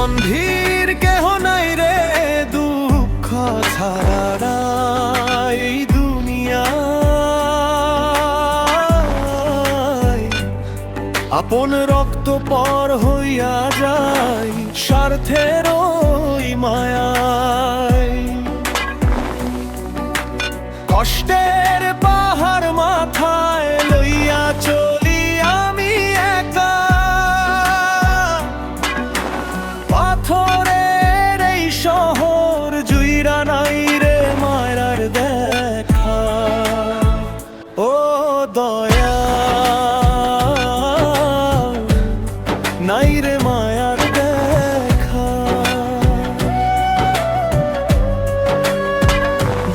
প্রতিবন্ধীর কেহ নাই রে দুঃখ ছাড়া এই দুনিয়ায়। আপন রক্ত পর হইয়া যায় স্বার্থের ওই মায়ায়। কষ্টের পাহাড় মাথায় লইয়া চলি আমি একা, পাথরের এই শহর জুইরা নাই রে মায়ার দেখা। ও দয়া নাই রে মায়ার দেখা,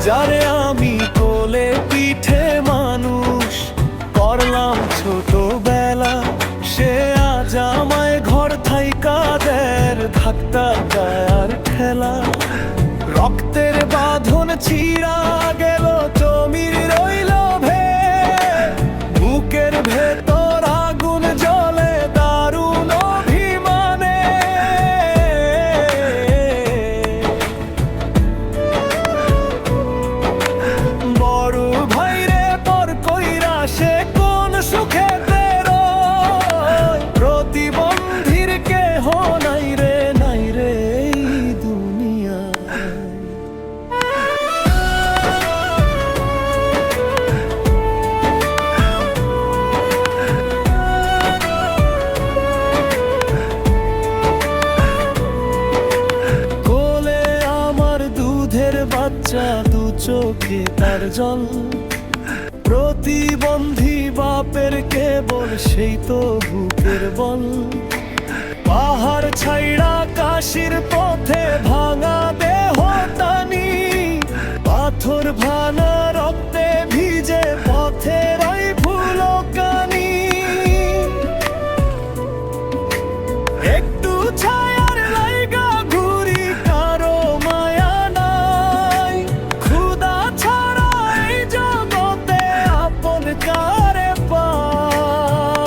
যারে আমি কোলে পিঠে মানুষ করলাম ছোটবেলা, সে আজ আমায় ঘর থাইকা দের ধাক্কা গায়ার খেলা। রক্তের বাঁধন ছিঁড়া গেল জমির রইল ভে, বুকের ভেতর আগুন জ্বলে দারুণ অভিমানে। বড় ভাইরে পর কইরা সে কোন সুখে প্রতিবন্ধীর কেহ নাই রে এই দুনিয়া। কোলে আমার দুধের বাচ্চা, দু চোখে তার জল। প্রতিবন্ধী বাপের কেবল সেই তো বুকের বল। পাহাড় ছাইড়া কাশির পথে ভাঙা দেহ টানি, পাথর ভাঙা রক্তে ভিজে পথের ওই ফুলকানি। একটু ছায়ার লাইগা ঘুরি কারো মায়া নাই, ক্ষুধা ছাড়া এই জগতে আপন কারে পাই।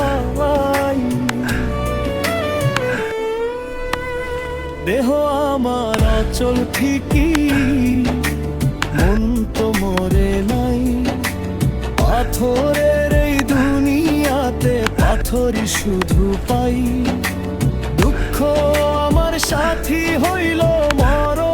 দেহ আমার অচল ঠিকই, মন তো মরে নাই। পাথরের এই দুনিয়াতে পাথরই শুধু পাই। দুঃখ আমার সাথী হইল মরণ।